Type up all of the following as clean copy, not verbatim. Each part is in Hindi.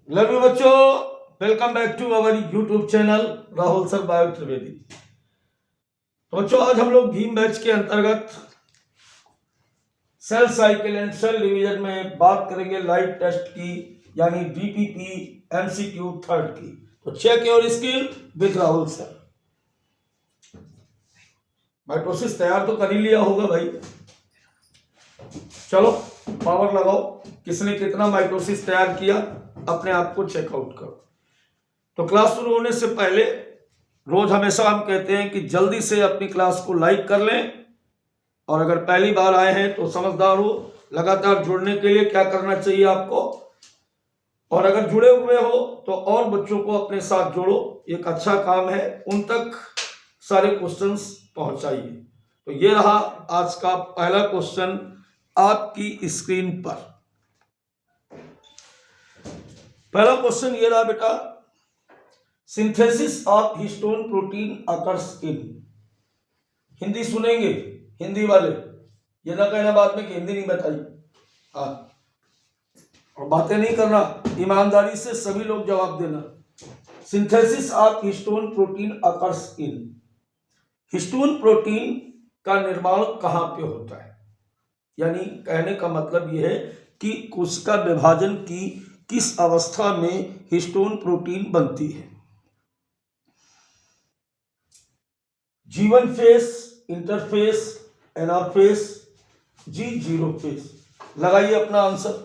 लव यू बच्चों, welcome back to our YouTube channel Rahul sir bio Trivedi. तो बच्चों, आज हम लोग भीम बैच के अंतर्गत cell cycle and cell division में बात करेंगे लाइव टेस्ट की, यानी डीपीपी एमसीक्यू थर्ड की। तो check your skill with Rahul sir. Mitosis तैयार तो कर ही लिया होगा भाई, चलो पावर लगाओ, किसने कितना माइटोसिस तैयार किया अपने आप को चेकआउट करो। तो क्लास शुरू होने से पहले रोज हमेशा हम कहते हैं कि जल्दी से अपनी क्लास को लाइक कर लें, और अगर पहली बार आए हैं तो समझदार हो, लगातार जुड़ने के लिए क्या करना चाहिए आपको, और अगर जुड़े हुए हो तो और बच्चों को अपने साथ जोड़ो, एक अच्छा काम है, उन तक सारे क्वेश्चंस पहुंचाइए। तो ये रहा आज का पहला क्वेश्चन आपकी स्क्रीन पर। पहला क्वेश्चन ये रहा बेटा, synthesis of histone protein occurs in. Hindi सुनेंगे हिंदी वाले, ये ना कहना बाद में कि हिंदी नहीं बताई। हाँ, और बातें नहीं करना, ईमानदारी से सभी लोग जवाब देना। Synthesis of histone protein occurs in. Histone protein का निर्माण कहां पे होता है, यानी कहने का मतलब यह है कि कोशिका विभाजन की किस अवस्था में हिस्टोन प्रोटीन बनती है। G1 face, interface, anaphase, G0 face. लगाइए अपना आंसर,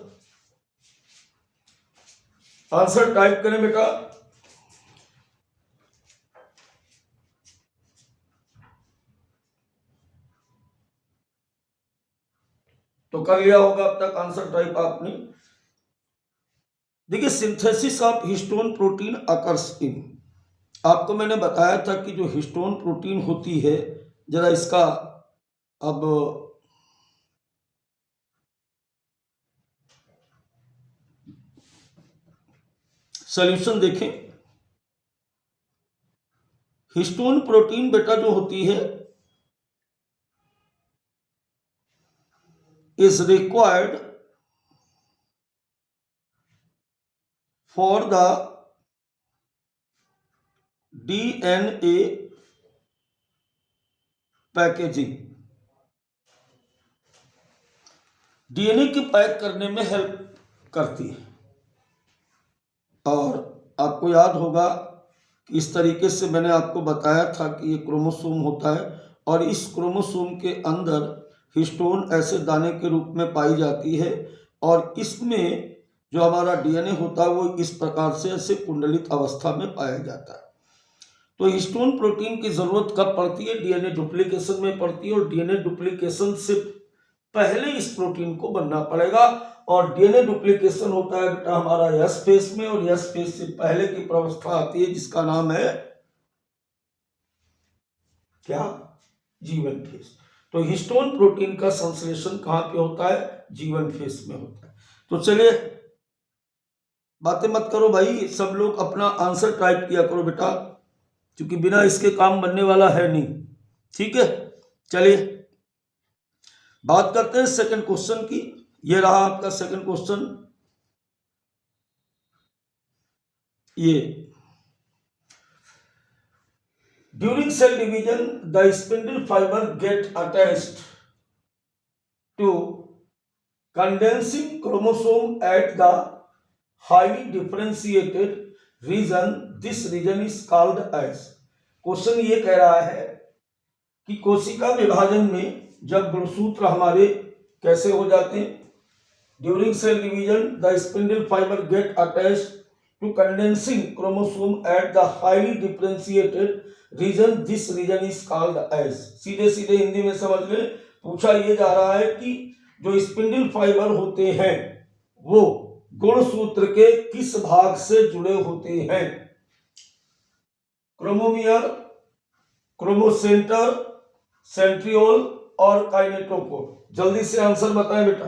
आंसर टाइप करें बेटा। तो कर लिया होगा अब तक आंसर टाइप आपने। देखिए, synthesis of histone protein occurs in, आपको मैंने बताया था कि जो हिस्टोन प्रोटीन होती है, जरा इसका अब सॉल्यूशन देखें। हिस्टोन प्रोटीन बेटा जो होती है is required for the DNA packaging. DNA के पैक करने में हेल्प करती है। और आपको याद होगा कि इस तरीके से मैंने आपको बताया था कि ये क्रोमोसोम होता है, और इस क्रोमोसोम के अंदर हिस्टोन ऐसे दाने के रूप में पाई जाती है, और इसमें जो हमारा डीएनए होता है वो इस प्रकार से ऐसे कुंडलित अवस्था में पाया जाता है। तो हिस्टोन प्रोटीन की जरूरत कब पड़ती है? डीएनए डुप्लीकेशन में पड़ती है, और डीएनए डुप्लीकेशन से पहले इस प्रोटीन को बनना पड़ेगा। और डीएनए डुप्लीकेशन होता है बेटा हमारा एस फेस में, और एस फेस से पहले की प्रावस्था आती है जिसका नाम है क्या? G1 face. तो हिस्टोन प्रोटीन का संश्लेषण कहां पे होता है? G1 फेस में होता है। तो चलिए, बातें मत करो भाई, सब लोग अपना आंसर टाइप किया करो बेटा, क्योंकि बिना इसके काम बनने वाला है नहीं। ठीक है, चलिए बात करते हैं सेकंड क्वेश्चन की। ये रहा आपका सेकंड क्वेश्चन। ये during cell division the spindle fibre get attached to condensing chromosome at the highly differentiated region, this region is called as. Question ये कह रहा है कि कोशिका विभाजन में जब गुणसूत्र हमारे कैसे हो जाते हैं, during cell division the spindle fibre get attached to condensing chromosome at the highly differentiated region, this region is called as. सीधे सीधे हिंदी में समझ लें, पूछा ये जा रहा है कि जो स्पिंडल फाइबर होते हैं वो गुणसूत्र के किस भाग से जुड़े होते हैं? क्रोमोमियर, क्रोमोसेंटर, सेंट्रियोल और काइनेटोकोर। जल्दी से आंसर बताएं बेटा।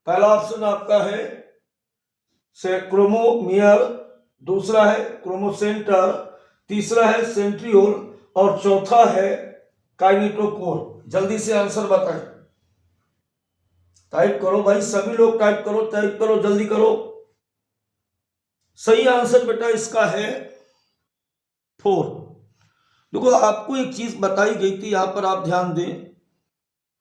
पहला ऑप्शन आपका है क्रोमोमियर, दूसरा है क्रोमोसेंटर, तीसरा है सेंट्रियोल, और चौथा है काइनेटोकोर। जल्दी से आंसर बताएं। टाइप करो भाई, सभी लोग टाइप करो, जल्दी करो। सही आंसर बेटा इसका है 4। देखो आपको एक चीज बताई गई थी, यहां पर आप ध्यान दें।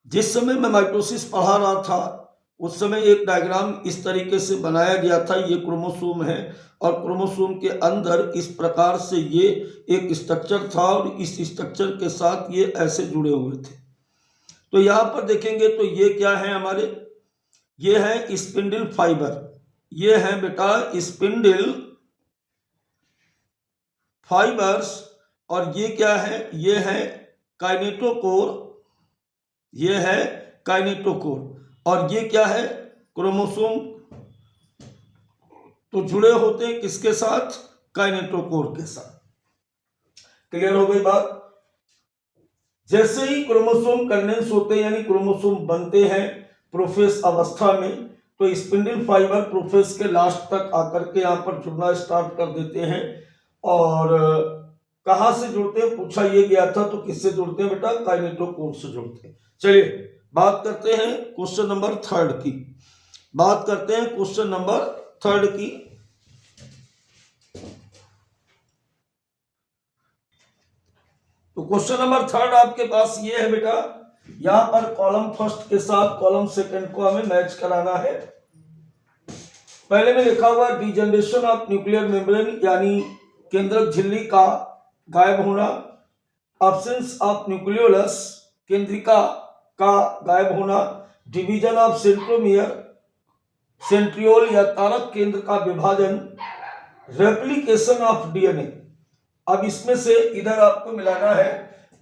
जिस समय मैं माइटोसिस पढ़ा रहा था उस समय एक डायग्राम इस तरीके से बनाया गया था। ये क्रोमोसोम है और क्रोमोसोम के अंदर इस प्रकार से ये एक स्ट्रक्चर था और इस स्ट्रक्चर के साथ ये ऐसे जुड़े हुए थे। तो यहाँ पर देखेंगे तो ये क्या है हमारे, ये है स्पिंडल फाइबर, ये है बेटा स्पिंडल फाइबर्स। और ये क्या है, ये है काइनेटोकोर, ये है काइनेटोकोर। और ये क्या है, क्रोमोसोम। तो जुड़े होते हैं किसके साथ, काइनेटोकोर के साथ। क्लियर हो गई बात। जैसे ही क्रोमोसोम कंडेंस होते हैं यानी क्रोमोसोम बनते हैं प्रोफेस अवस्था में, तो स्पिंडल फाइबर प्रोफेस के लास्ट तक आकर के यहाँ पर जुड़ना स्टार्ट कर देते हैं। और कहां से जुड़ते हैं पूछा ये गया था, तो किससे जुड़ते हैं बेटा, काइनेटोकोर से जुड़ते हैं। चलिए बात करते हैं क्वेश्चन नंबर 3 की, बात करते हैं क्वेश्चन नंबर 3 की। तो क्वेश्चन नंबर 3 आपके पास ये है बेटा, यहां पर कॉलम फर्स्ट के साथ कॉलम सेकंड को हमें मैच कराना है। पहले में लिखा हुआ डिजनरेशन ऑफ न्यूक्लियर मेम्ब्रेन यानी केंद्रक झिल्ली का गायब होना, एब्सेंस ऑफ न्यूक्लियोलस केंद्रिका का गायब होना, डिवीजन ऑफ सेंट्रोमियर सेंट्रियोल या तारक केंद्र का विभाजन, रेप्लिकेशन ऑफ डीएनए। अब इसमें से इधर आपको मिलाना है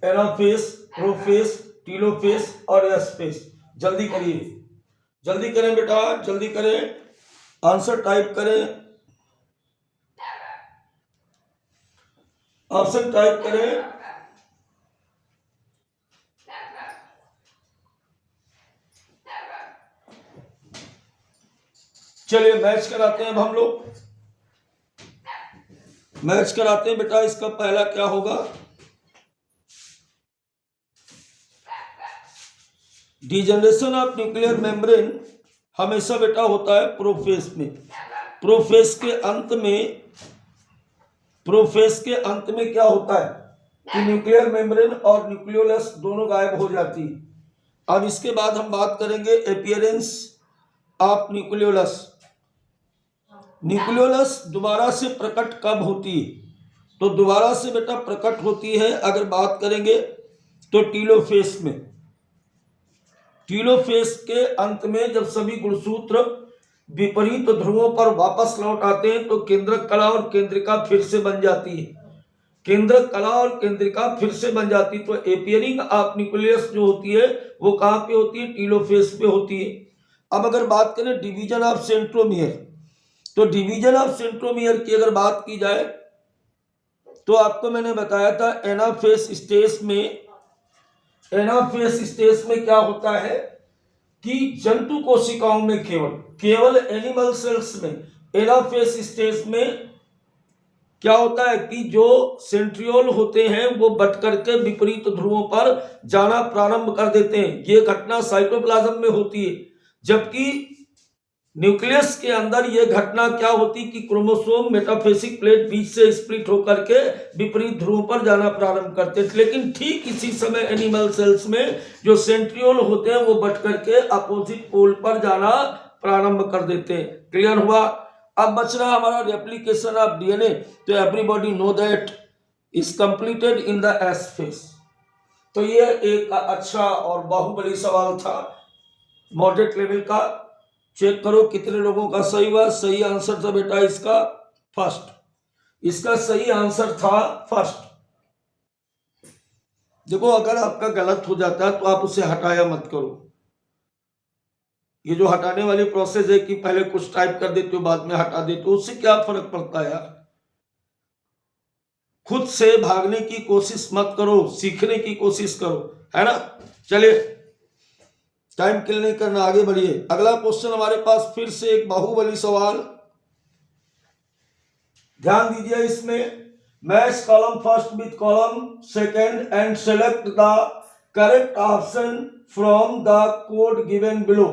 एनाफेस, प्रोफेस, टीलोफेस और एसफेस। जल्दी करिए, जल्दी करें बेटा, जल्दी करें, आंसर टाइप करें, ऑप्शन टाइप करें। चलिए मैच कराते हैं। अब हम लोग मैच कराते हैं बेटा। इसका पहला क्या होगा, डिजनरेशन ऑफ न्यूक्लियर मेम्ब्रेन हमेशा बेटा होता है प्रोफेस में। प्रोफेस के अंत में, प्रोफेस के अंत में क्या होता है कि न्यूक्लियर मेम्ब्रेन और न्यूक्लियोलस दोनों गायब हो जाती है। अब इसके बाद हम बात करेंगे अपीयरेंस ऑफ न्यूक्लियोलस। न्यूक्लियोलस दोबारा से प्रकट कब होती है, तो दोबारा से बेटा प्रकट होती है अगर बात करेंगे तो टीलोफेस में। टीलोफेस के अंत में जब सभी गुणसूत्र विपरीत ध्रुवों पर वापस लौट आते हैं तो केंद्रक कला और केंद्रिका फिर से बन जाती है। केंद्रक कला और केंद्रिका फिर से बन जाती, तो एपियरिंग ऑफ न्यूक्लियस जो होती है वो कहां पे होती है, टीलोफेस पे होती है। अब अगर बात करें डिवीजन ऑफ सेंट्रोमियर, तो डिवीजन ऑफ सेंट्रोमियर की अगर बात की जाए तो आपको मैंने बताया था एनाफेस स्टेज में, एनाफेस स्टेज में क्या होता है कि जंतु कोशिकाओं में केवल एनिमल सेल्स में एनाफेस स्टेज में क्या होता है कि जो सेंट्रियोल होते हैं वो बट करके विपरीत ध्रुवों पर जाना प्रारंभ कर देते हैं। ये घटना साइटोप्लाज्म में होती है, जबकि न्यूक्लियस के अंदर यह घटना क्या होती कि क्रोमोसोम मेटाफेसिक प्लेट बीच से स्प्लिट होकर के विपरीत ध्रुवों पर जाना प्रारंभ करते थे। लेकिन ठीक इसी समय एनिमल सेल्स में जो सेंट्रियोल होते हैं वो बट करके अपोजिट पोल पर जाना प्रारंभ कर देते हैं। क्लियर हुआ। अब बच रहा हमारा रेप्लिकेशन ऑफ डीएनए। तो everybody know that is completed in the S phase. तो ये एक अच्छा और बाहुबली सवाल था, मॉडरेट लेवल का। चेक करो कितने लोगों का सही हुआ। सही आंसर था बेटा इसका फर्स्ट, इसका सही आंसर था फर्स्ट। देखो अगर आपका गलत हो जाता है तो आप उसे हटाया मत करो। ये जो हटाने वाली प्रोसेस है कि पहले कुछ टाइप कर देते हो बाद में हटा देते हो, उससे क्या फर्क पड़ता है यार। खुद से भागने की कोशिश मत करो, सीखने की कोशिश करो, है ना। चलिए टाइम किल नहीं करना, आगे बढ़िए। अगला क्वेश्चन हमारे पास फिर से एक बाहुबली सवाल, ध्यान दीजिए इसमें। Match column first with column second and select the correct option from the code given below.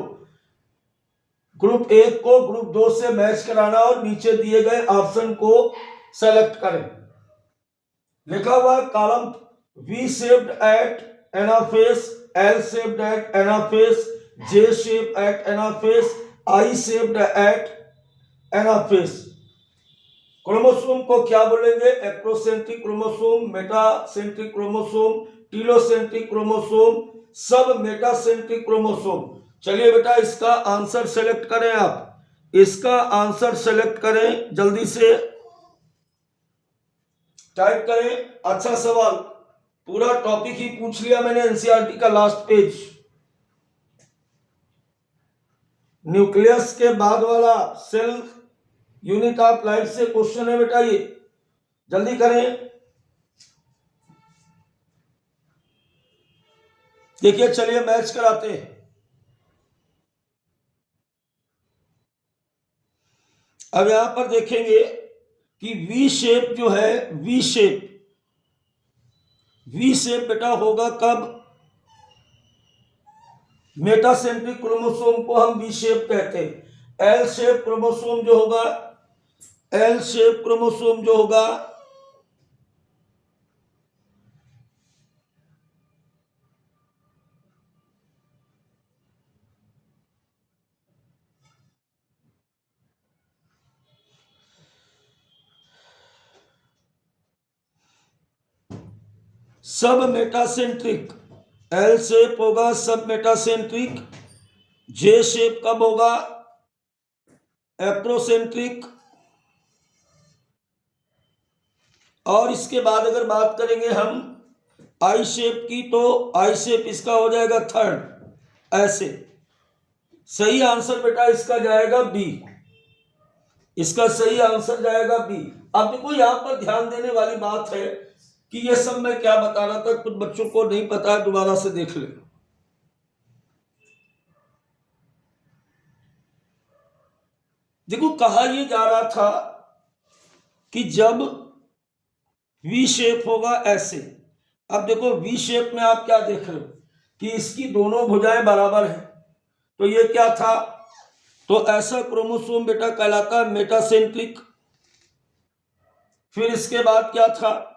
Group 1 को ग्रुप 2 से मैच कराना और नीचे दिए गए ऑप्शन को सेलेक्ट करें। लिखा हुआ column V shaped at anaphase, L shaped at anaphase, J shaped at anaphase, I shaped at anaphase। Chromosome को क्या बोलेंगे? Acrocentric chromosome, metacentric chromosome, telocentric chromosome, सब मेटासेंट्रिक क्रोमोसोम। चलिए बेटा इसका आंसर सेलेक्ट करें, आप इसका आंसर सेलेक्ट करें, जल्दी से टाइप करें। अच्छा सवाल, पूरा टॉपिक ही पूछ लिया मैंने, एनसीईआरटी का लास्ट पेज। न्यूक्लियस के बाद वाला सेल यूनिट ऑफ लाइफ से क्वेश्चन है बेटा, ये जल्दी करें। देखिए चलिए मैच कराते हैं। अब यहां पर देखेंगे कि वी शेप जो है, वी शेप बेटा होगा कब? मेटासेंट्रिक क्रोमोसोम को हम वी शेप कहते हैं। एल शेप क्रोमोसोम जो होगा, एल शेप क्रोमोसोम जो होगा सब मेटासेंट्रिक, एल शेप होगा सब मेटासेंट्रिक। जे शेप कब होगा? एक्रोसेंट्रिक। और इसके बाद अगर बात करेंगे हम आई शेप की, तो आई शेप इसका हो जाएगा थर्ड, ऐसे। सही आंसर बेटा इसका जाएगा बी, इसका सही आंसर जाएगा बी। अब देखो यहां पर ध्यान देने वाली बात है कि ये सब मैं क्या बता रहा था, कुछ बच्चों को नहीं पता है, दोबारा से देख ले। देखो कहा ये जा रहा था कि जब वी शेप होगा ऐसे। अब देखो वी शेप में आप क्या देख रहे हो कि इसकी दोनों भुजाएं बराबर हैं, तो ये क्या था? तो ऐसा क्रोमोसोम बेटा कहलाता है मेटासेंट्रिक। फिर इसके बाद क्या था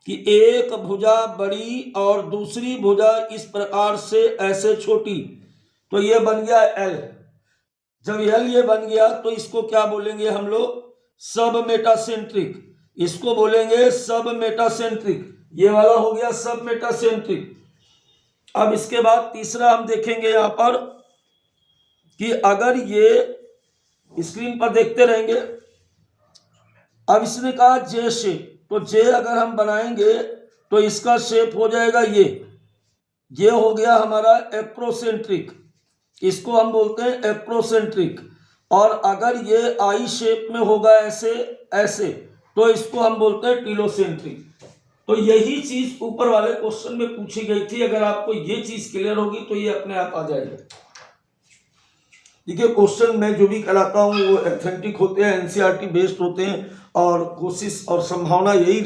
कि एक भुजा बड़ी और दूसरी भुजा इस प्रकार से ऐसे छोटी, तो ये बन गया एल। जब एल ये बन गया तो इसको क्या बोलेंगे हम लोग? सब मेटासेंट्रिक। इसको बोलेंगे सब मेटासेंट्रिक, ये वाला हो गया सब मेटासेंट्रिक। अब इसके बाद तीसरा हम देखेंगे यहां पर कि अगर ये स्क्रीन पर देखते रहेंगे, अब इसने कहा जे शेप, तो जे अगर हम बनाएंगे तो इसका शेप हो जाएगा ये हो गया हमारा एक्रोसेंट्रिक, इसको हम बोलते हैं एक्रोसेंट्रिक। और अगर ये आई शेप में होगा ऐसे ऐसे, तो इसको हम बोलते हैं टीलोसेंट्रिक। तो यही चीज ऊपर वाले क्वेश्चन में पूछी गई थी। अगर आपको ये चीज क्लियर होगी तो ये अपने आप आ जाएगा। देखिए क्वेश्चन मैं जो भी कराता हूँ वो एथेंटिक होते हैं, एनसीईआरटी बेस्ड होते हैं, और कोशिश और संभावना यही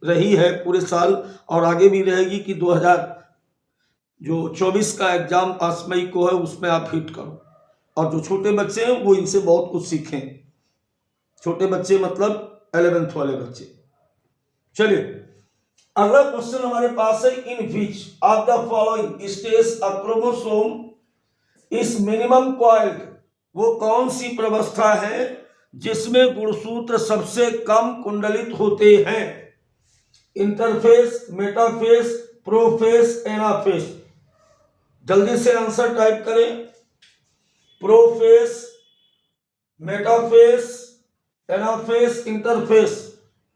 रही है पूरे साल और आगे भी रहेगी कि 2024 का एग्जाम 5 मई को है, उसमें आप हिट करो। और जो छोटे बच्चे हैं वो इनसे बहुत कुछ सीखें। छोटे बच्चे मतलब 11th वाले बच्चे। चलिए अगला क्वेश्चन हमारे पास है, in which of the following stage a chromosome is minimum coiled, वो कौन सी प्रवस्था है जिसमें गुणसूत्र सबसे कम कुंडलित होते हैं? Interphase, metaphase, prophase, anaphase. जल्दी से आंसर टाइप करें। Prophase, metaphase, anaphase, interphase.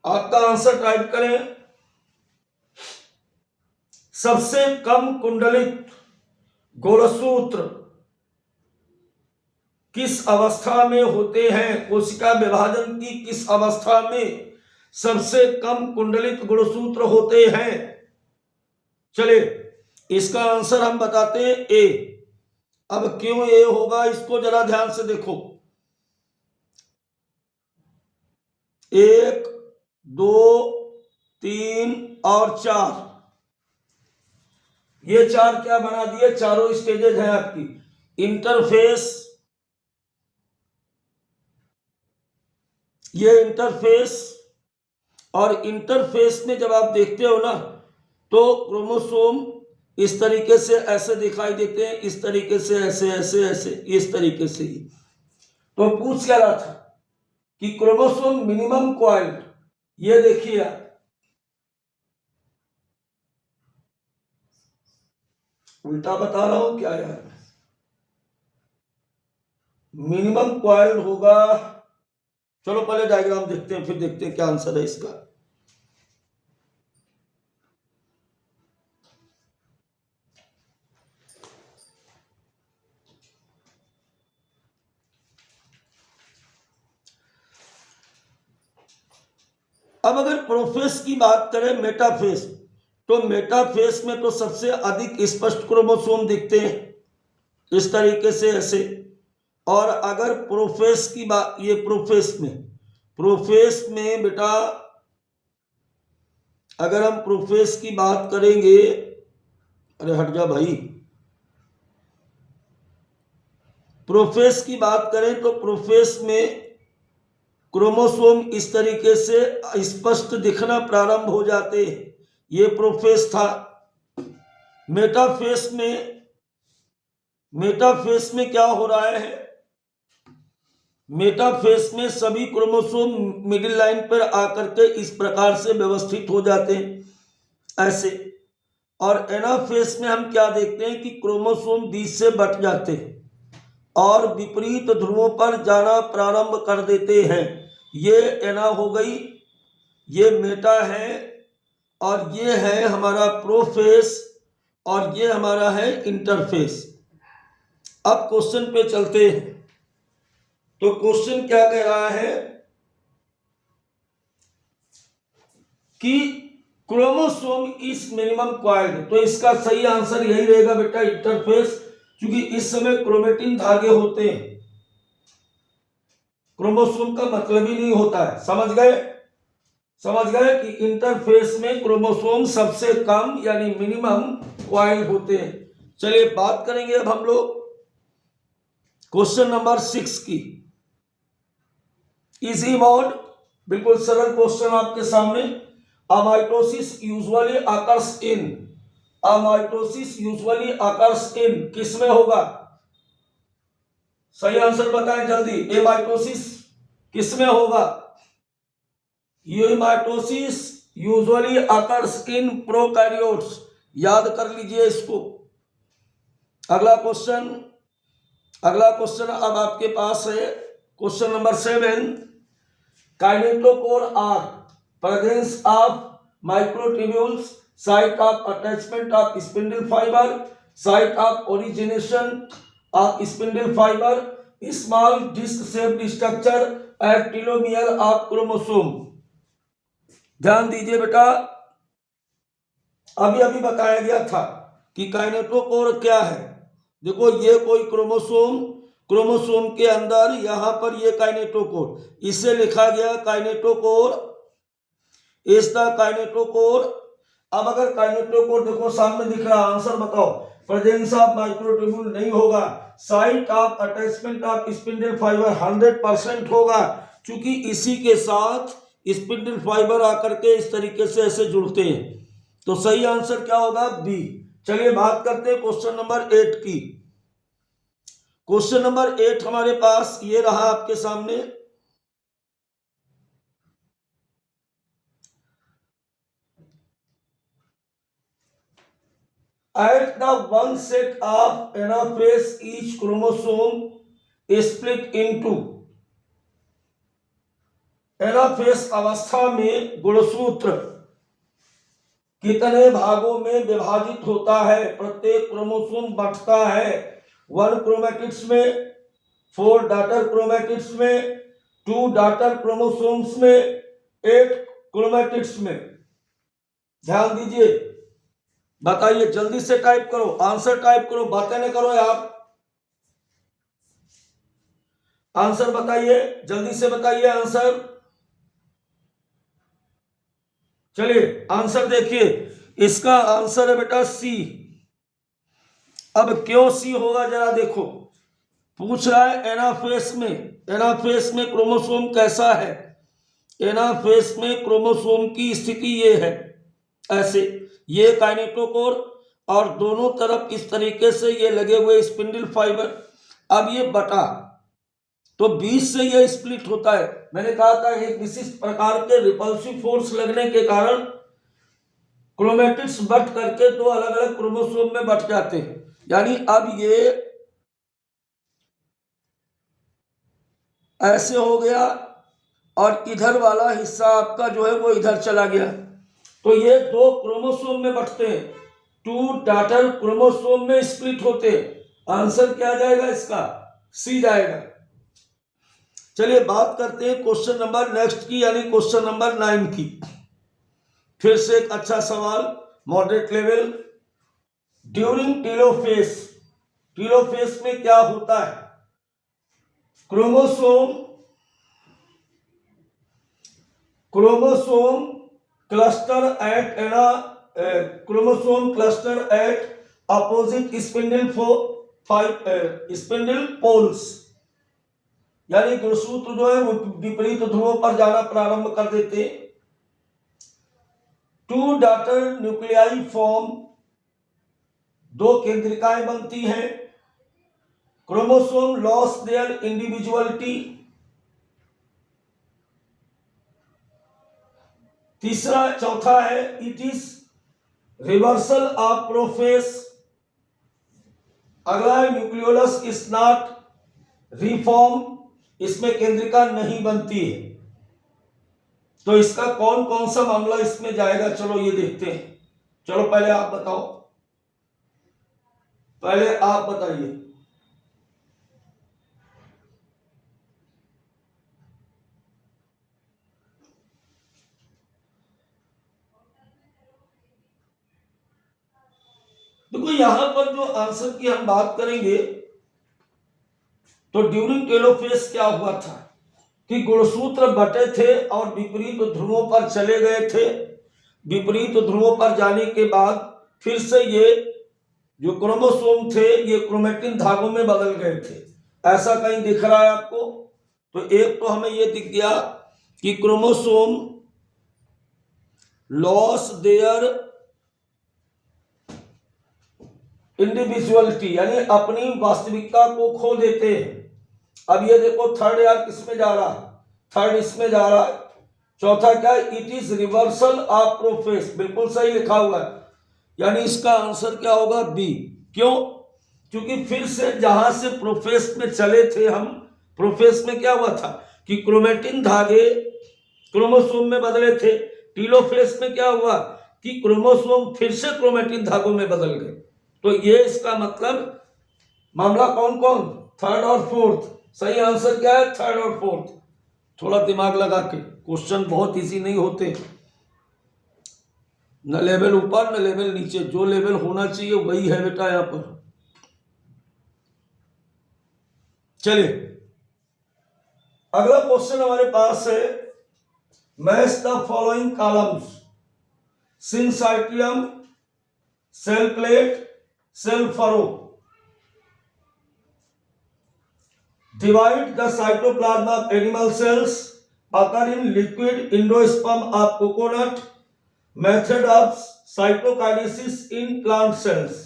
आपका आंसर टाइप करें। सबसे कम कुंडलित गुणसूत्र किस अवस्था में होते हैं? कोशिका विभाजन की किस अवस्था में सबसे कम कुंडलित गुणसूत्र होते हैं? चलिए इसका आंसर हम बताते हैं ए। अब क्यों ए होगा इसको जरा ध्यान से देखो। 1, 2, 3 और 4, ये 4 क्या बना दिए? चारों स्टेजेज हैं आपकी। इंटरफेस, ये इंटरफेस, और इंटरफेस में जब आप देखते हो ना तो क्रोमोसोम इस तरीके से ऐसे दिखाई देते हैं, इस तरीके से ऐसे ऐसे ऐसे इस तरीके से ही। तो पूछ क्या रहा था कि क्रोमोसोम मिनिमम कॉइल्ड, ये देखिए आप, उल्टा बता रहा हूं क्या यार, मिनिमम कॉइल्ड होगा। चलो पहले डायग्राम देखते हैं, फिर देखते हैं क्या आंसर है इसका। अब अगर प्रोफेस की बात करें, मेटाफेस, तो मेटाफेस में तो सबसे अधिक स्पष्ट क्रोमोसोम दिखते हैं इस तरीके से ऐसे। और अगर प्रोफेस की बात, ये प्रोफेस में बेटा अगर हम प्रोफेस की बात करेंगे, अरे हट जा भाई, प्रोफेस की बात करें तो प्रोफेस में क्रोमोसोम इस तरीके से स्पष्ट दिखना प्रारंभ हो जाते हैं, ये प्रोफेस था। मेटाफेस में क्या हो रहा है, मेटाफेस में सभी क्रोमोसोम मिडिल लाइन पर आकर के इस प्रकार से व्यवस्थित हो जाते हैं ऐसे। और एनाफेस में हम क्या देखते हैं कि क्रोमोसोम बीच से बट जाते हैं और विपरीत ध्रुवों पर जाना प्रारंभ कर देते हैं। ये एना हो गई, ये मेटा है, और ये है हमारा प्रोफेस, और ये हमारा है इंटरफेस। अब क्वेश्चन पे चलते हैं। तो क्वेश्चन क्या कह रहा है कि क्रोमोसोम इज मिनिमम कॉइल्ड, तो इसका सही आंसर यही रहेगा बेटा, इंटरफेस, क्योंकि इस समय क्रोमेटिन धागे होते हैं, क्रोमोसोम का मतलब ही नहीं होता है। समझ गए कि इंटरफेस में क्रोमोसोम सबसे कम यानी मिनिमम कॉइल्ड होते हैं। चलिए बात करेंगे अब हम लोग क्वेश्चन नंबर 6 की। इजी मोड, बिल्कुल सरल क्वेश्चन आपके सामने। माइटोसिस यूजुअली अकर्स इन किस में होगा, सही आंसर बताएं जल्दी। एमाइटोसिस किस में होगा, यूमाइटोसिस यूजुअली अकर्स इन प्रोकैरियोट्स, याद कर लीजिए इसको। अगला क्वेश्चन अब आपके पास है question number 7। Kinetochore are presence of microtubules, site of attachment of spindle fibre, site of origination of spindle fibre, small disc shaped structure at telomere of chromosome. ध्यान दीजिए बेटा, अभी बताया गया था कि काइनेटोकोर क्या है। देखो ये कोई क्रोमोसोम के अंदर यहां पर ये काइनेटोकोर, इसे लिखा गया काइनेटोकोर, इज द काइनेटोकोर। अब अगर काइनेटोकोर देखो सामने दिख रहा, आंसर बताओ। प्रेजेंस ऑफ माइक्रोट्यूब्यूल नहीं होगा, site of attachment of spindle fibre 100% होगा, क्योंकि इसी के साथ स्पिंडल फाइबर आकर के इस तरीके से ऐसे जुड़ते हैं। तो सही आंसर क्या होगा, बी। चलिए बात करते हैं क्वेश्चन नंबर 8 की। क्वेश्चन नंबर 8 हमारे पास ये रहा आपके सामने। At the one set of anaphase, each chromosome is split into, anaphase अवस्था में गुणसूत्र कितने भागों में विभाजित होता है, प्रत्येक क्रोमोसोम बढ़ता है 1 क्रोमैटिड्स में, 4 डॉटर क्रोमैटिड्स में, 2 डॉटर क्रोमोसोम्स में, 8 क्रोमैटिड्स में। ध्यान दीजिए, बताइए जल्दी से टाइप करो, आंसर टाइप करो, बातें न करो यार, आंसर बताइए, जल्दी से बताइए आंसर। चलिए आंसर देखिए, इसका आंसर है बेटा सी। अब क्यों सी होगा जरा देखो, पूछ रहा है एनाफेस में क्रोमोसोम कैसा है, एनाफेज में क्रोमोसोम की स्थिति ये है, ऐसे ये काइनेटोकोर और दोनों तरफ इस तरीके से ये लगे हुए स्पिंडल फाइबर। अब ये बटा तो बीच से ये स्प्लिट होता है। मैंने कहा था एक विशिष्ट प्रकार के रिपल्सिव फोर्स लगने के कारण क्रोमेटिड्स बट करके दो अलग अलग क्रोमोसोम में बट जाते हैं। यानी अब ये ऐसे हो गया और इधर वाला हिस्सा आपका जो है वो इधर चला गया, तो ये दो क्रोमोसोम में बटते हैं, टू डॉटर क्रोमोसोम में स्प्लिट होते हैं। आंसर क्या जाएगा इसका? सी जाएगा। चलिए बात करते हैं क्वेश्चन नंबर नेक्स्ट की, यानी क्वेश्चन नंबर 9 की। फिर से एक अच्छा सवाल, moderate level. During telophase, telophase में क्या होता है? Chromosome cluster at opposite spindle poles, यानी गुणसूत्र जो है वो विपरीत ध्रुवों पर जाना प्रारंभ कर देते। टू डॉटर न्यूक्लियाई फॉर्म, दो केंद्रिकाएं बनती हैं। Chromosome lose their individuality. चौथा है it is reversal of prophase. अगला है न्यूक्लियोलस इज नॉट रिफॉर्म, इसमें केंद्रिका नहीं बनती है। तो इसका कौन कौन सा मामला इसमें जाएगा, चलो ये देखते हैं। चलो पहले आप बताओ, पहले आप बताइए। देखो यहां पर जो आंसर की हम बात करेंगे, तो ड्यूरिंग टेलोफेज क्या हुआ था कि गुणसूत्र बटे थे और विपरीत ध्रुवों पर चले गए थे। विपरीत ध्रुवों पर जाने के बाद फिर से ये जो क्रोमोसोम थे ये क्रोमेटिन धागों में बदल गए थे। ऐसा कहीं दिख रहा है आपको? तो एक तो हमें ये दिख गया कि क्रोमोसोम लॉस देयर इंडिविजुअलिटी, यानी अपनी वास्तविकता को खो देते हैं। अब ये देखो थर्ड यार किस में जा रहा है? थर्ड इसमें जा रहा है। चौथा क्या है? It is reversal of prophase, बिल्कुल सही लिखा हुआ है, यानी इसका आंसर क्या होगा? बी। क्यों? क्योंकि फिर से जहां से प्रोफेस में चले थे हम, प्रोफेस में क्या हुआ था कि क्रोमेटिन धागे क्रोमोसोम में बदले थे। टेलोफेज में क्या हुआ कि क्रोमोसोम फिर से क्रोमेटिन धागों में बदल गए। तो ये इसका मतलब मामला कौन कौन? थर्ड और फोर्थ। सही आंसर क्या है? थर्ड और फोर्थ। थोड़ा दिमाग लगा के, क्वेश्चन बहुत इजी नहीं होते, न लेवल ऊपर न लेवल नीचे, जो लेवल होना चाहिए वही है बेटा यहां पर। चलिए अगला क्वेश्चन हमारे पास है, match the following columns, syncytium, cell plate, cell furrow. Divide the cytoplasm of animal cells, occur in liquid endosperm of coconut, method of cytokinesis in plant cells।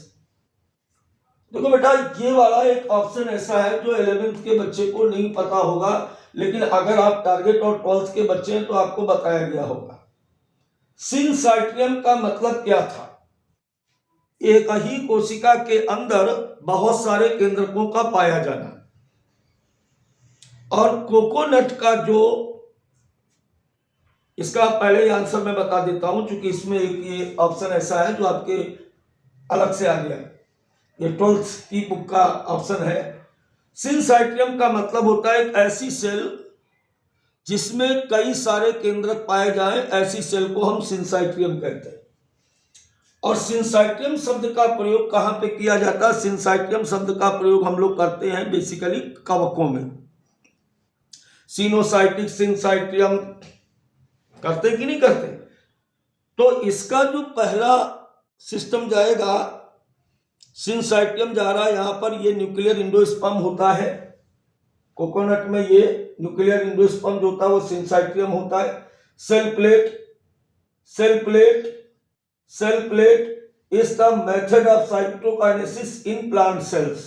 देखो बेटा ये वाला एक ऑप्शन ऐसा है जो 11th के बच्चे को नहीं पता होगा, लेकिन अगर आप टारगेट और 12th के बच्चे हैं तो आपको बताया गया होगा। सिंसाइटियम का मतलब क्या था? एक ही कोशिका के अंदर बहुत सारे केंद्रकों का पाया जाना। और कोकोनट का जो, इसका पहले ही आंसर मैं बता देता हूं, क्योंकि इसमें एक ये ऑप्शन ऐसा है जो आपके अलग से आ गया, ये 12th की बुक का ऑप्शन है। सिंसाइटियम का मतलब होता है एक ऐसी सेल जिसमें कई सारे केंद्रक पाए जाएं, ऐसी सेल को हम सिंसाइटियम कहते हैं। और सिंसाइटियम शब्द का प्रयोग कहां पे किया जाता है? सिंसाइटियम शब्द का प्रयोग हम लोग करते हैं बेसिकली कवकों में। सिनोसाइटिक सिंसाइटियम करते कि नहीं करते? तो इसका जो पहला सिस्टम जाएगा, सिंसाइटियम जा रहा है यहां पर, ये न्यूक्लियर इंडोस्पर्म होता है कोकोनट में ये न्यूक्लियर एंडोस्पर्म जो होता है वो सिंसाइटियम होता है। Cell plate is the method of cytokinesis in plant cells।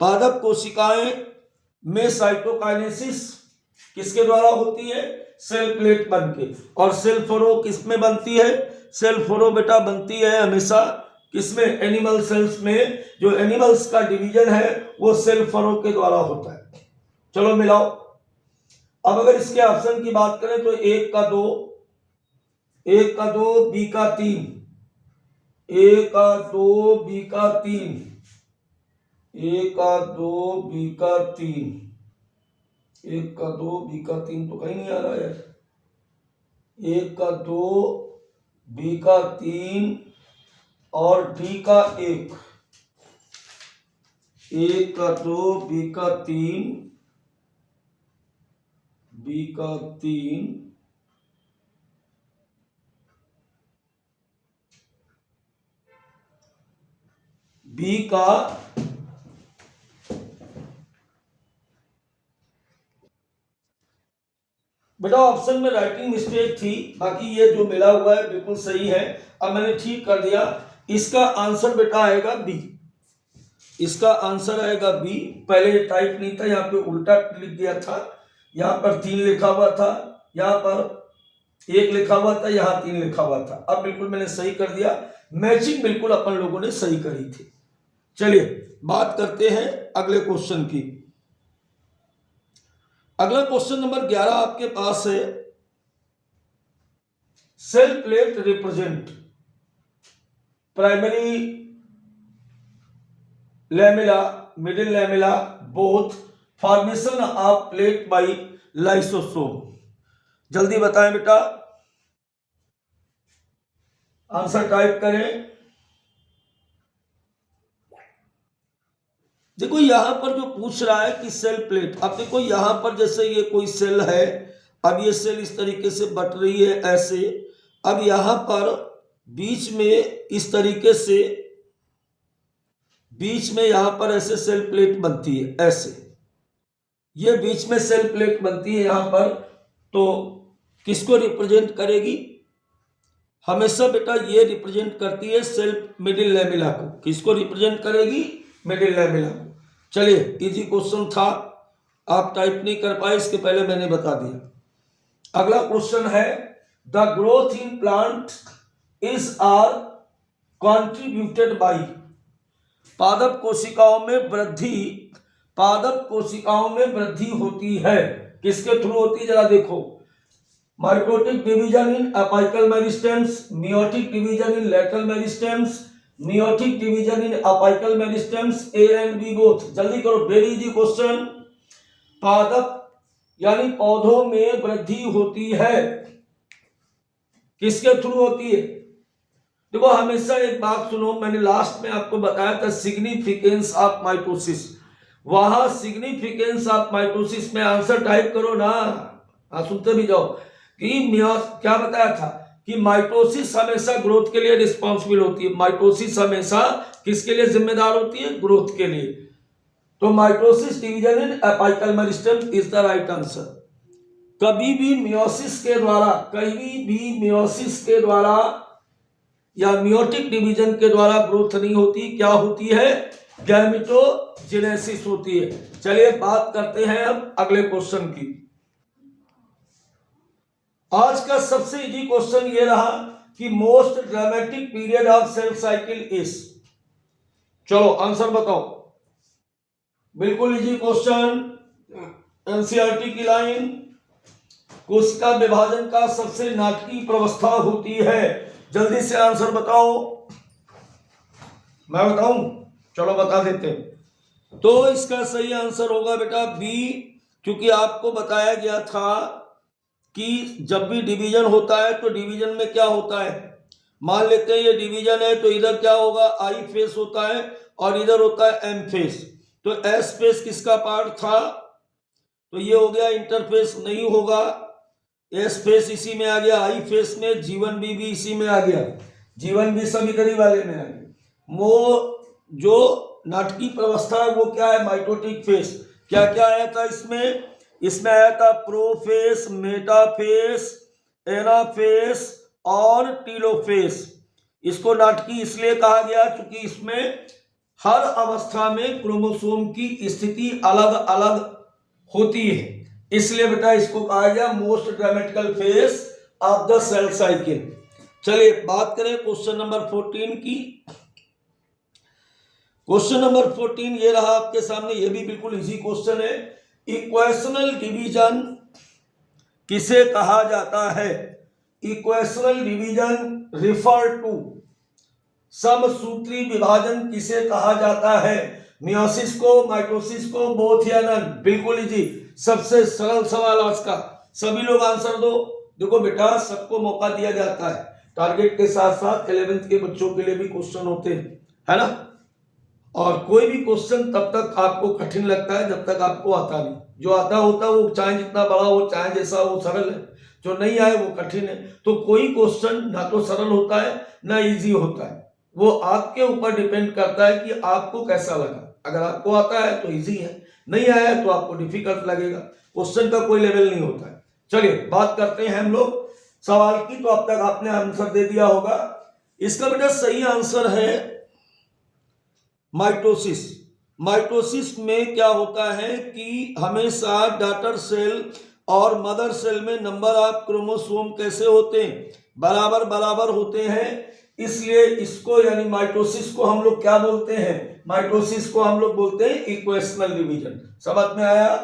पादप कोशिकाएं में साइटोकाइनेसिस किसके द्वारा होती है? सेल प्लेट बनके। और सेल फरो किस में बनती है? सेल फरो बेटा बनती है हमेशा किसमें? एनिमल सेल्स में। जो एनिमल्स का डिवीजन है वो सेल फरो के द्वारा होता है। चलो मिलाओ। अब अगर इसके ऑप्शन की बात करें तो 1 का 2, बी का 3, 1 का 2 बी का 3, 1 का 2 बी का 3, 1 का 2 बी का 3 तो कहीं नहीं आ रहा यार। 1 का 2 बी का 3 और डी का 1, 1 का 2 बी का 3, बी का 3, बी का बेटा ऑप्शन में राइटिंग मिस्टेक थी, बाकी ये जो मिला हुआ है बिल्कुल सही है। अब मैंने ठीक कर दिया। इसका आंसर बेटा आएगा बी। इसका आंसर आएगा बी। पहले ये टाइप नहीं था, यहाँ पे उल्टा लिख दिया था। यहाँ पर 3 लिखा हुआ था, यहाँ पर 1 लिखा हुआ था, यहाँ 3 लिखा हुआ था। अब बिल्कुल मैंने सही कर दिया। मैचिंग बिल्कुल अपन लोगों ने सही करी थी। चलिए बात करते हैं अगले क्वेश्चन की। अगला क्वेश्चन नंबर 11 आपके पास है। Cell plate represent primary lamella, middle lamella, both formation of plate by lysosome. जल्दी बताएं बेटा, आंसर टाइप करें। देखो यहां पर जो पूछ रहा है कि सेल प्लेट, अब देखो यहां पर जैसे ये कोई सेल है, अब ये सेल इस तरीके से बट रही है ऐसे। अब यहां पर बीच में इस तरीके से, बीच में यहां पर ऐसे सेल प्लेट बनती है ऐसे, ये बीच में सेल प्लेट बनती है यहां पर। तो किसको रिप्रेजेंट करेगी? हमेशा बेटा ये रिप्रेजेंट करती है सेल मिडिल लैमेला को। किसको रिप्रेजेंट करेगी? मिडिल लैमेला को। चलिए इजी क्वेश्चन था, आप टाइप नहीं कर पाए, इसके पहले मैंने बता दिया। अगला क्वेश्चन है, the growth in plant is are contributed by. पादप कोशिकाओं में वृद्धि, पादप कोशिकाओं में वृद्धि होती है किसके थ्रू होती है? जरा देखो, mitotic division in apical meristems, meiotic division in lateral meristems, meiotic division in apical meristems, A and B both. जल्दी करो, वेरी इजी क्वेश्चन। पादप यानी पौधों में वृद्धि होती है किसके थ्रू होती है? देखो हमेशा एक बात सुनो, मैंने लास्ट में आपको बताया था सिग्निफिकेंस ऑफ माइटोसिस। वहां सिग्निफिकेंस ऑफ माइटोसिस में आंसर टाइप करो ना, सुनते भी जाओ कि क्या बताया था कि माइटोसिस हमेशा ग्रोथ के लिए रिस्पॉन्सिबल होती है। माइटोसिस हमेशा किसके लिए जिम्मेदार होती है? ग्रोथ के लिए। तो mitosis division in apical meristem is the right answer. कभी भी मियोसिस के द्वारा, कहीं भी मियोसिस के द्वारा या मियोटिक डिवीजन के द्वारा ग्रोथ नहीं होती। क्या होती है? गैमेटोजेनेसिस होती है। चलिए बात करते हैं अब अगले क्वेश्चन की। आज का सबसे इजी क्वेश्चन ये रहा कि most dramatic period of cell cycle is. चलो आंसर बताओ। बिल्कुल इजी क्वेश्चन, एनसीईआरटी की लाइन। कोशिका विभाजन का सबसे नाटकीय प्रवस्था होती है। जल्दी से आंसर बताओ। मैं बताऊं? चलो बता देते हैं। तो इसका सही आंसर होगा बेटा बी, क्योंकि आपको बताया गया था कि जब भी डिवीजन होता है तो डिवीजन में क्या होता है, मान लेते हैं ये डिवीजन है तो इधर क्या होगा? आई फेस होता है और इधर होता है एम फेस। तो एस फेस किसका पार्ट था? तो ये हो गया इंटरफेस, नहीं होगा। एस फेस इसी में आ गया, आई फेस में, जीवन बी भी इसी में आ गया, जीवन भी सब इधर ही वाले में आ गया। जो नाटकीय प्रवस्था है वो क्या है, माइटोटिक फेस। क्या क्या आया था इसमें, इसमें आया था प्रोफेस, मेटाफेस, एनाफेस और टीलोफेस। इसको नाटकीय इसलिए कहा गया क्योंकि इसमें हर अवस्था में क्रोमोसोम की स्थिति अलग अलग होती है, इसलिए बेटा इसको कहा गया most dramatical phase of the cell cycle. चलिए बात करें क्वेश्चन नंबर 14 की। क्वेश्चन नंबर 14 ये रहा आपके सामने, ये भी बिल्कुल इजी क्वेश्चन है। इक्वेशनल डिवीजन किसे कहा जाता है? इक्वेशनल डिवीजन रिफर टू, समसूत्री विभाजन किसे कहा जाता है? मियोसिस को, माइटोसिस को, बोथ या नन? बिल्कुल इजी, सबसे सरल सवाल आज का, सभी लोग आंसर दो। देखो बेटा सबको मौका दिया जाता है, टारगेट के साथ साथ 11th के बच्चों के लिए भी क्वेश्चन होते हैं, है ना। और कोई भी क्वेश्चन तब तक आपको कठिन लगता है जब तक आपको आता नहीं। जो आता होता है वो चाहे जितना बड़ा हो, चाहे जैसा हो, सरल है। जो नहीं आए वो कठिन है। तो कोई क्वेश्चन ना तो सरल होता है ना इजी होता है, वो आपके ऊपर डिपेंड करता है कि आपको कैसा लगा। अगर आपको आता है तो इजी है, नहीं आया तो आपको डिफिकल्ट लगेगा। क्वेश्चन का कोई लेवल नहीं होता है। चलिए बात करते हैं हम लोग सवाल की। तो अब तक आपने आंसर दे दिया होगा। इसका बेटा सही आंसर है माइटोसिस। माइटोसिस में क्या होता है कि हमेशा डॉटर सेल और मदर सेल में नंबर ऑफ क्रोमोसोम कैसे होते हैं, बराबर बराबर होते हैं। इसलिए इसको यानी माइटोसिस को हम लोग क्या बोलते हैं? माइटोसिस को हम लोग बोलते हैं इक्वेशनल डिवीजन। समझ में आया?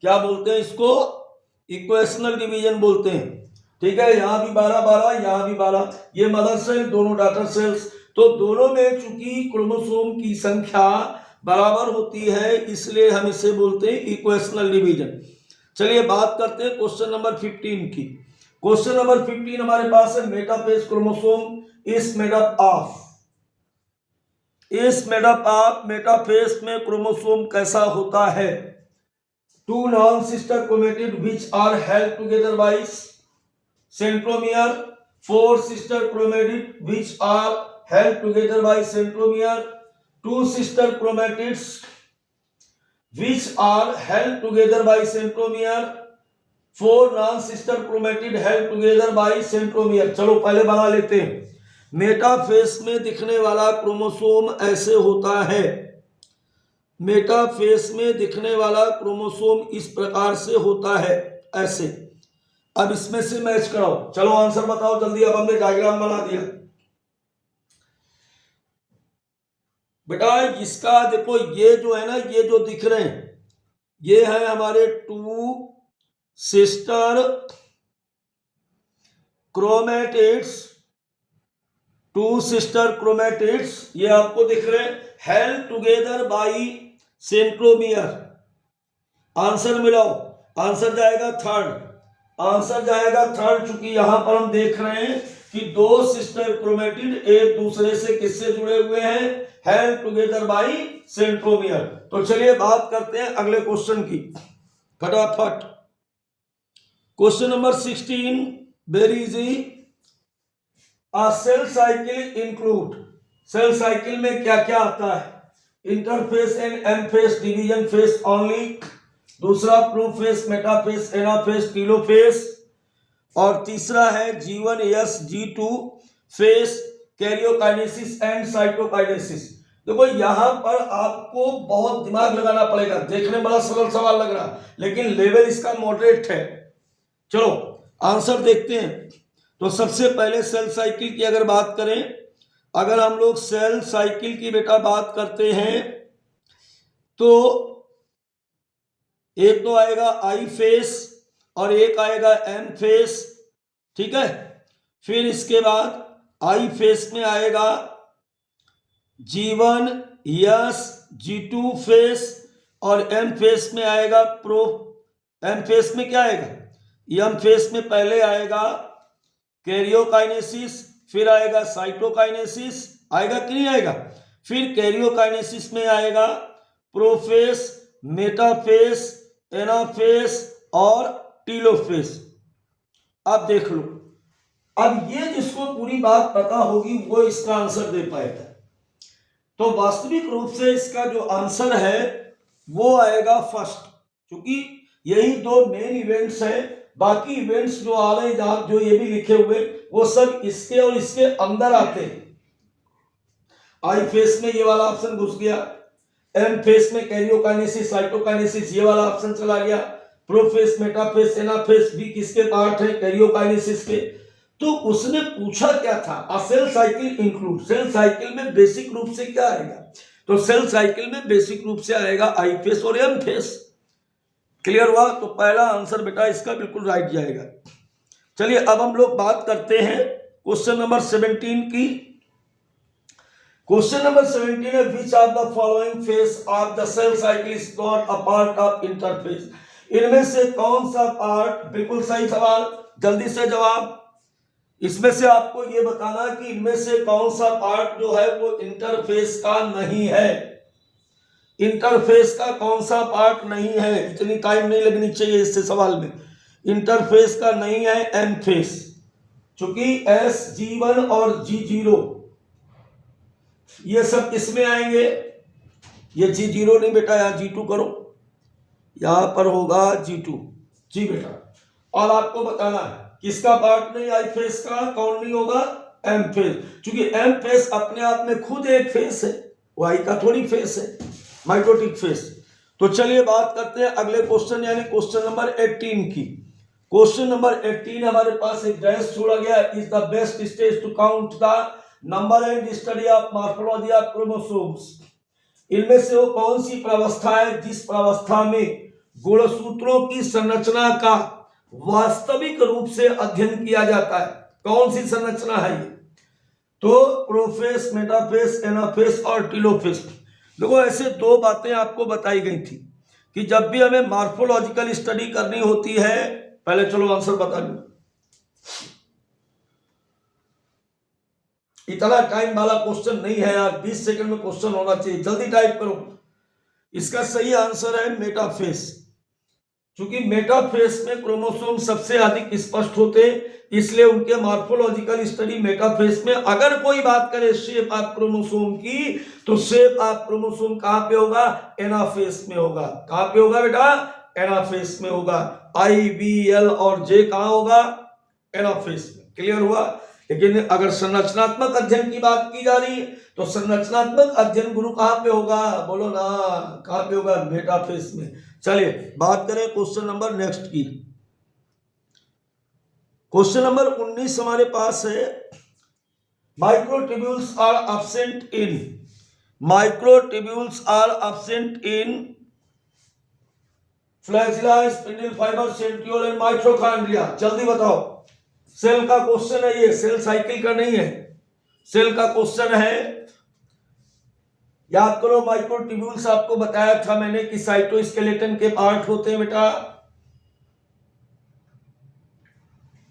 क्या बोलते हैं इसको? इक्वेशनल डिवीजन बोलते हैं। ठीक है, यहां भी 12-12, यहां भी 12, ये मदर सेल, दोनों डॉटर सेल्स, तो दोनों में चूंकि क्रोमोसोम की संख्या बराबर होती है इसलिए हम इसे बोलते हैं इक्वेशनल डिवीजन। चलिए बात करते हैं क्वेश्चन नंबर 15 की। क्वेश्चन नंबर 15 हमारे पास है metaphase chromosome is made up of, metaphase में क्रोमोसोम कैसा होता है? Two non sister chromatid which are held together by centromere, four sister chromatid which are held together by centromere, two sister chromatids which are held together by centromere, four non-sister chromatid held together by centromere। चलो पहले बना लेते हैं। मेटाफेस में दिखने वाला क्रोमोसोम ऐसे होता है, मेटाफेस में दिखने वाला क्रोमोसोम इस प्रकार से होता है, ऐसे। अब इसमें से मैच कराओ। चलो आंसर बताओ जल्दी। अब हमने डायग्राम बना दिया बेटा। इसका देखो ये जो है ना, ये जो दिख रहे हैं ये है हमारे two sister chromatids, two sister chromatids, ये आपको दिख रहे हैं, held together by centromere. Answer मिलाओ, आंसर जाएगा थर्ड, आंसर जाएगा थर्ड। चूंकि यहां पर हम देख रहे हैं कि दो सिस्टर क्रोमेटिड एक दूसरे से किससे जुड़े हुए हैं? Held together by centromere. तो चलिए बात करते हैं अगले क्वेश्चन की फटाफट। Question number 16 very easy. A cell cycle include, cell cycle में क्या क्या आता है? Interphase and M phase, division phase only, दूसरा प्रोफेस, मेटाफेस, एनाफेस, टीलोफेस, और तीसरा है G1 S G2 phase, karyokinesis and cytokinesis. देखो यहां पर आपको बहुत दिमाग लगाना पड़ेगा। देखने में बड़ा सरल सवाल लग रहा लेकिन लेवल इसका मॉडरेट है। चलो आंसर देखते हैं। तो सबसे पहले सेल साइकिल की अगर बात करें, अगर हम लोग सेल साइकिल की बेटा बात करते हैं तो एक तो आएगा आई फेस और एक आएगा एम फेस, ठीक है। फिर इसके बाद आई फेस में आएगा G1 यस, G2 फेस, और एम फेस में आएगा एम फेस में क्या आएगा? एम फेस में पहले आएगा कैरियोकाइनेसिस, फिर आएगा साइटोकाइनेसिस, आएगा कि नहीं आएगा? फिर कैरियोकाइनेसिस में आएगा प्रोफेस, मेटाफेस, एनाफेस और टीलोफेस। अब देख लो, अब ये जिसको पूरी बात पता होगी वो इसका आंसर दे पाएगा। तो वास्तविक रूप से इसका जो आंसर है वो आएगा फर्स्ट, क्योंकि यही दो मेन इवेंट्स हैं। बाकी इवेंट्स जो आ रहे हैं, जो ये भी लिखे हुए, वो सब इसके और इसके अंदर आते हैं। आई फेस में ये वाला ऑप्शन घुस गया, एम फेस में कैरियोकाइनेसिस साइटोकाइनेसिस ये वाला ऑप्शन चला गया, प्रोफेस मेटाफेस एनाफेस भी किसके पार्ट है, कैरियोकाइनेसिस के। तो उसने पूछा क्या था, a cell cycle include, cell cycle में बेसिक रूप से क्या आएगा, तो सेल साइकिल में बेसिक रूप से आएगा आई फेस और एम फेस। क्लियर हुआ? तो पहला आंसर बेटा इसका बिल्कुल राइट जाएगा। चलिए अब हम लोग बात करते हैं क्वेश्चन नंबर 17 की। क्वेश्चन नंबर 17 है, which are the following phase of the cell cycle is not a part of interphase. इनमें से कौन सा पार्ट, बिल्कुल सही सवाल, जल्दी से जवाब। इसमें से आपको ये बताना कि इनमें से कौन सा पार्ट जो है वो इंटरफेस का नहीं है। इंटरफेस का कौन सा पार्ट नहीं है, इतनी टाइम नहीं लगनी चाहिए इससे सवाल में। इंटरफेस का नहीं है एम फेस, चूंकि एस G1 और G0 ये सब किसमें आएंगे, ये G0 नहीं बेटा, यहां G2 करो, यहां पर होगा G2 जी बेटा। और आपको बताना है किसका पार्ट नहीं, आई फेस का, कौन नहीं होगा, एम फेस, क्योंकि एम फेस अपने आप में खुद एक फेस है, वाई का थोड़ी फेस है, माइटोटिक फेस। तो चलिए बात करते हैं अगले क्वेश्चन यानी क्वेश्चन नंबर 18 की। क्वेश्चन नंबर 18 हमारे पास एक डैश छोड़ा गया, is the best stage to count the number and study of morphology of chromosomes. इनमें से वो कौन सी प्रावस्था है जिस प्रावस्था में गुणसूत्रों की संरचना का वास्तविक रूप से अध्ययन किया जाता है। कौन सी संरचना है ये, तो प्रोफेस, मेटाफेस, एनाफेस और टेलोफेस। देखो ऐसे दो बातें आपको बताई गई थी कि जब भी हमें मॉर्फोलॉजिकल स्टडी करनी होती है, पहले चलो आंसर बता लो, इतना टाइम वाला क्वेश्चन नहीं है यार, 20 सेकंड में क्वेश्चन होना चाहिए, जल्दी टाइप करो। इसका सही आंसर है मेटाफेस, क्योंकि मेटाफेस में क्रोमोसोम सबसे अधिक स्पष्ट होते, इसलिए उनके मॉर्फोलॉजिकल स्टडी मेटाफेस में। अगर कोई बात करे शेप ऑफ क्रोमोसोम की, तो शेप ऑफ क्रोमोसोम कहां पे होगा, एनाफेस में होगा। कहां पे होगा बेटा, एनाफेस में होगा। आई, बी, एल और जे कहां होगा, एनाफेस में। क्लियर हुआ? लेकिन अगर संरचनात्मक अध्ययन की बात की जा रही है, तो संरचनात्मक अध्ययन गुरु कहां पे होगा, बोलो ना, कहां पे होगा, मेटाफेस में। चलिए बात करें क्वेश्चन नंबर नेक्स्ट की। क्वेश्चन नंबर 19 हमारे पास है, microtubules are absent in, microtubules are absent in flagella, spindle fibre, centriole and mitochondria. जल्दी बताओ, सेल का क्वेश्चन है ये, सेल साइकिल का नहीं है, सेल का क्वेश्चन है। याद करो, माइक्रोट्यूब्यूल्स आपको बताया था मैंने कि साइटोस्केलेटन के पार्ट होते हैं बेटा।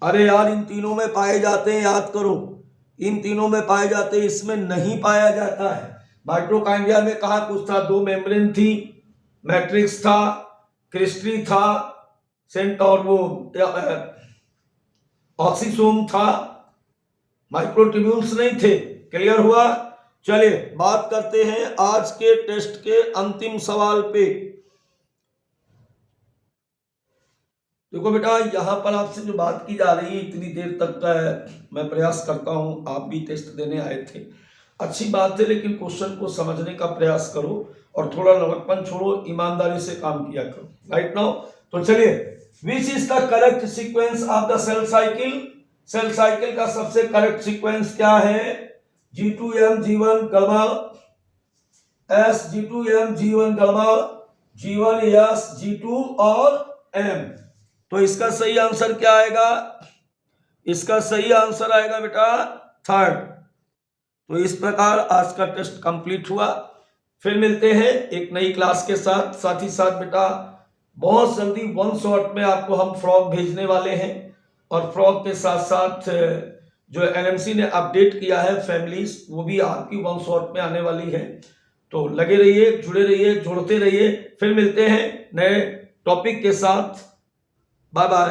अरे यार इन तीनों में पाए जाते हैं, याद करो, इन तीनों में पाए जाते हैं, इसमें नहीं पाया जाता है। माइटोकॉन्ड्रिया में कहा कुछ था, दो मेम्ब्रेन थी, मैट्रिक्स था, क्रिस्टली था, सेंट और वो ऑक्सीसोम था, माइक्रोट्यूब्यूल्स नहीं थे। क्लियर हुआ? चलिए बात करते हैं आज के टेस्ट के अंतिम सवाल पे। देखो बेटा, यहां पर आपसे जो बात की जा रही है, इतनी देर तक का मैं प्रयास करता हूं, आप भी टेस्ट देने आए थे, अच्छी बात है, लेकिन क्वेश्चन को समझने का प्रयास करो और थोड़ा लड़कपन छोड़ो, ईमानदारी से काम किया करो। राइट नाउ, तो चलिए, which is the correct sequence of the cell cycle. Cell cycle का सबसे करेक्ट सीक्वेंस क्या है, G2M G1 गलमा, S G2M G1 गलमा, G1 S G2 और M। तो इसका सही आंसर क्या आएगा, इसका सही आंसर आएगा बेटा थर्ड। तो इस प्रकार आज का टेस्ट कंप्लीट हुआ। फिर मिलते हैं एक नई क्लास के साथ। साथ ही साथ बेटा बहुत जल्दी 1 शॉट में आपको हम फ्रॉग भेजने वाले हैं, और फ्रॉग के साथ साथ जो एनएमसी ने अपडेट किया है फैमिलीज, वो भी आपकी 1 शॉट में आने वाली है। तो लगे रहिए, जुड़े रहिए, जोड़ते रहिए। फिर मिलते हैं नए टॉपिक के साथ। Bye bye.